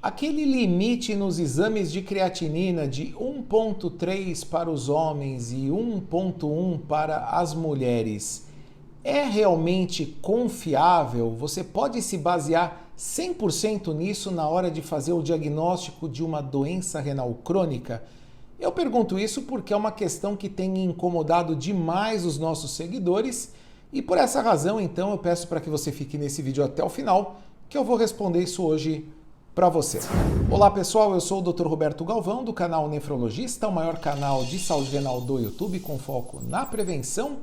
Aquele limite nos exames de creatinina de 1,3 para os homens e 1,1 para as mulheres é realmente confiável? Você pode se basear 100% nisso na hora de fazer o diagnóstico de uma doença renal crônica? Eu pergunto isso porque é uma questão que tem incomodado demais os nossos seguidores e por essa razão, então, eu peço para que você fique nesse vídeo até o final, que eu vou responder isso hoje para você. Olá pessoal, eu sou o Dr. Roberto Galvão do canal Nefrologista, o maior canal de saúde renal do YouTube com foco na prevenção.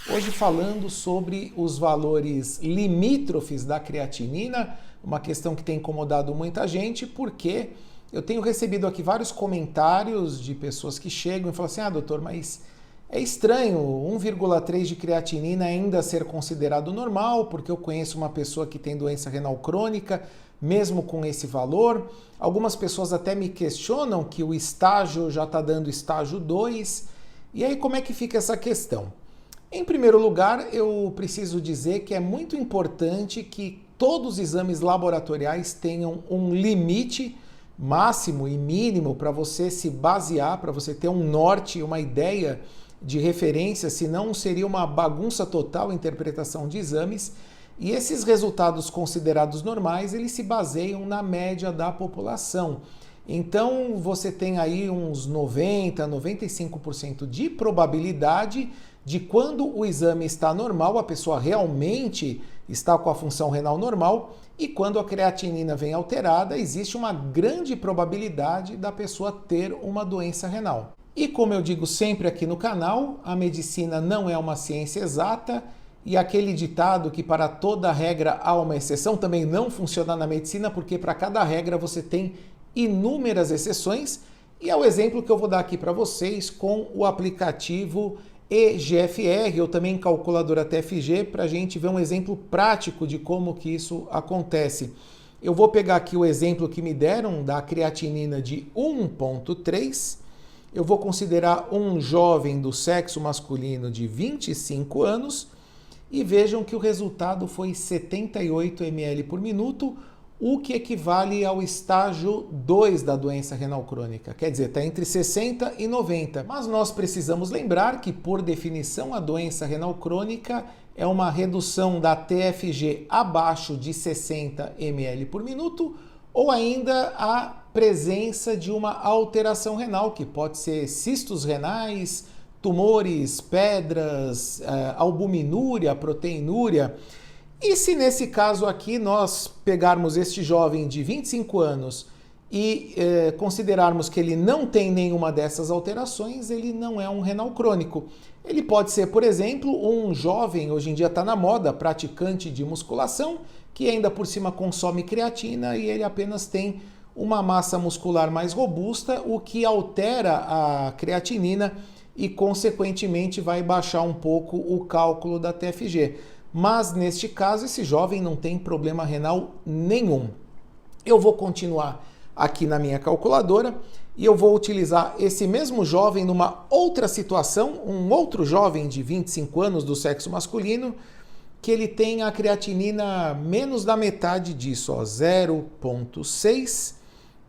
Hoje falando sobre os valores limítrofes da creatinina, uma questão que tem incomodado muita gente, porque eu tenho recebido aqui vários comentários de pessoas que chegam e falam assim: doutor, mas é estranho 1,3 de creatinina ainda ser considerado normal, porque eu conheço uma pessoa que tem doença renal crônica, mesmo com esse valor. Algumas pessoas até me questionam que o estágio já está dando estágio 2. E aí como é que fica essa questão? Em primeiro lugar, eu preciso dizer que é muito importante que todos os exames laboratoriais tenham um limite máximo e mínimo para você se basear, para você ter um norte, uma ideia de referência, senão seria uma bagunça total a interpretação de exames. E esses resultados considerados normais, eles se baseiam na média da população. Então, você tem aí uns 90, 95% de probabilidade de quando o exame está normal, a pessoa realmente está com a função renal normal, e quando a creatinina vem alterada, existe uma grande probabilidade da pessoa ter uma doença renal. E como eu digo sempre aqui no canal, a medicina não é uma ciência exata, e aquele ditado que para toda regra há uma exceção também não funciona na medicina, porque para cada regra você tem inúmeras exceções, e é o exemplo que eu vou dar aqui para vocês com o aplicativo eGFR, ou também calculadora TFG, para a gente ver um exemplo prático de como que isso acontece. Eu vou pegar aqui o exemplo que me deram da creatinina de 1,3, eu vou considerar um jovem do sexo masculino de 25 anos, e vejam que o resultado foi 78 ml por minuto, o que equivale ao estágio 2 da doença renal crônica. Quer dizer, está entre 60 e 90. Mas nós precisamos lembrar que, por definição, a doença renal crônica é uma redução da TFG abaixo de 60 ml por minuto, ou ainda a presença de uma alteração renal, que pode ser cistos renais, tumores, pedras, albuminúria, proteinúria. E se nesse caso aqui nós pegarmos este jovem de 25 anos e considerarmos que ele não tem nenhuma dessas alterações, ele não é um renal crônico. Ele pode ser, por exemplo, um jovem, hoje em dia está na moda, praticante de musculação, que ainda por cima consome creatina e ele apenas tem uma massa muscular mais robusta, o que altera a creatinina e, consequentemente, vai baixar um pouco o cálculo da TFG. Mas, neste caso, esse jovem não tem problema renal nenhum. Eu vou continuar aqui na minha calculadora e eu vou utilizar esse mesmo jovem numa outra situação, um outro jovem de 25 anos do sexo masculino, que ele tem a creatinina menos da metade disso, 0,6,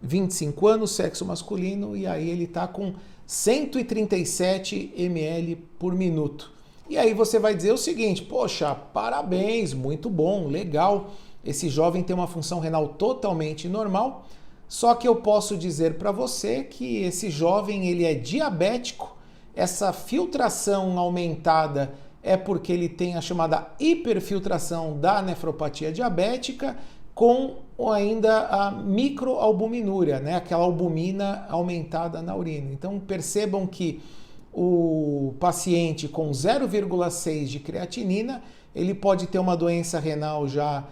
25 anos, sexo masculino, e aí ele está com 137 ml por minuto. E aí você vai dizer o seguinte: poxa, parabéns, muito bom, legal, esse jovem tem uma função renal totalmente normal, só que eu posso dizer para você que esse jovem ele é diabético, essa filtração aumentada é porque ele tem a chamada hiperfiltração da nefropatia diabética, com ainda a microalbuminúria, né? Aquela albumina aumentada na urina. Então percebam que o paciente com 0,6 de creatinina, ele pode ter uma doença renal já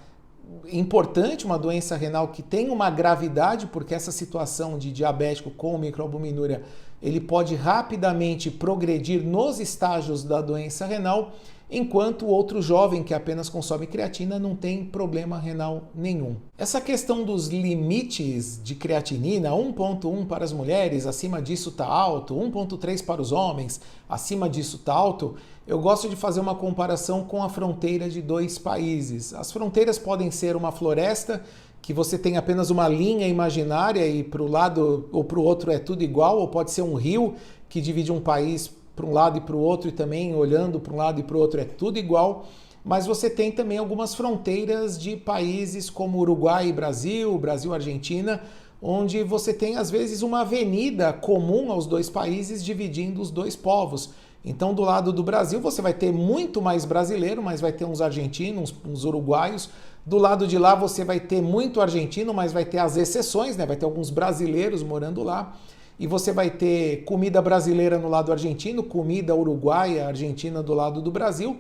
importante, uma doença renal que tem uma gravidade, porque essa situação de diabético com microalbuminúria, ele pode rapidamente progredir nos estágios da doença renal, enquanto o outro jovem que apenas consome creatina não tem problema renal nenhum. Essa questão dos limites de creatinina, 1,1 para as mulheres, acima disso está alto, 1,3 para os homens, acima disso está alto, eu gosto de fazer uma comparação com a fronteira de dois países. As fronteiras podem ser uma floresta que você tem apenas uma linha imaginária e para o lado ou para o outro é tudo igual, ou pode ser um rio que divide um país para um lado e para o outro e também olhando para um lado e para o outro é tudo igual. Mas você tem também algumas fronteiras de países como Uruguai e Brasil, Brasil-Argentina, onde você tem às vezes uma avenida comum aos dois países dividindo os dois povos. Então do lado do Brasil você vai ter muito mais brasileiro, mas vai ter uns argentinos, uns uruguaios. Do lado de lá você vai ter muito argentino, mas vai ter as exceções, né? Vai ter alguns brasileiros morando lá. E você vai ter comida brasileira no lado argentino, comida uruguaia, argentina do lado do Brasil.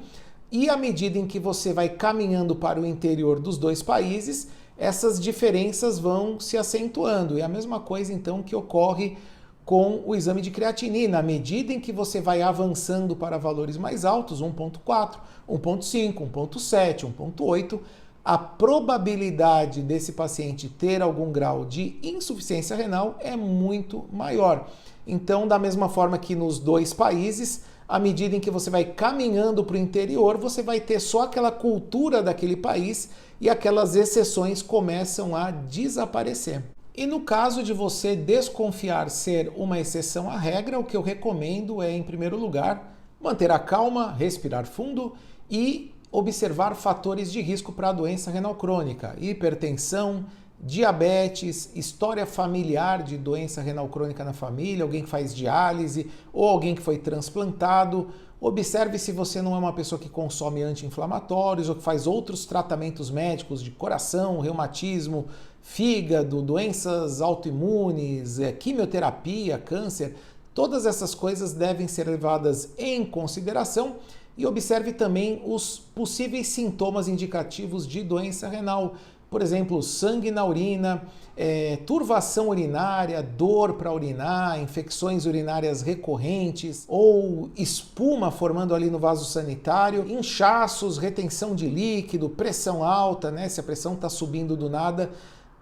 E à medida em que você vai caminhando para o interior dos dois países, essas diferenças vão se acentuando. E a mesma coisa então que ocorre com o exame de creatinina. À medida em que você vai avançando para valores mais altos, 1.4, 1.5, 1.7, 1.8, a probabilidade desse paciente ter algum grau de insuficiência renal é muito maior. Então, da mesma forma que nos dois países, à medida em que você vai caminhando para o interior, você vai ter só aquela cultura daquele país e aquelas exceções começam a desaparecer. E no caso de você desconfiar ser uma exceção à regra, o que eu recomendo é, em primeiro lugar, manter a calma, respirar fundo e observar fatores de risco para a doença renal crônica, hipertensão, diabetes, história familiar de doença renal crônica na família, alguém que faz diálise ou alguém que foi transplantado. Observe se você não é uma pessoa que consome anti-inflamatórios ou que faz outros tratamentos médicos de coração, reumatismo, fígado, doenças autoimunes, quimioterapia, câncer. Todas essas coisas devem ser levadas em consideração. E observe também os possíveis sintomas indicativos de doença renal. Por exemplo, sangue na urina, turvação urinária, dor para urinar, infecções urinárias recorrentes ou espuma formando ali no vaso sanitário, inchaços, retenção de líquido, pressão alta, né? Se a pressão está subindo do nada,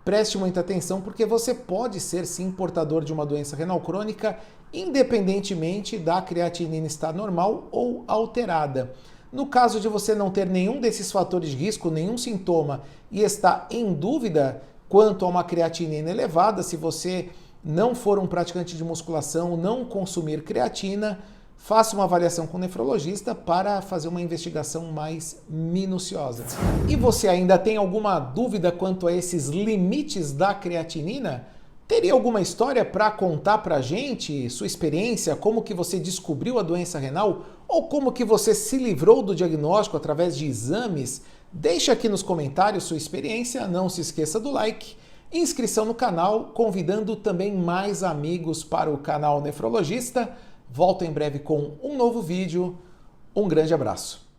preste muita atenção porque você pode ser sim portador de uma doença renal crônica independentemente da creatinina estar normal ou alterada. No caso de você não ter nenhum desses fatores de risco, nenhum sintoma e está em dúvida quanto a uma creatinina elevada, se você não for um praticante de musculação, não consumir creatina, faça uma avaliação com o nefrologista para fazer uma investigação mais minuciosa. E você ainda tem alguma dúvida quanto a esses limites da creatinina? Teria alguma história para contar para a gente? Sua experiência, como que você descobriu a doença renal? Ou como que você se livrou do diagnóstico através de exames? Deixe aqui nos comentários sua experiência, não se esqueça do like, inscrição no canal, convidando também mais amigos para o canal Nefrologista. Volto em breve com um novo vídeo. Um grande abraço.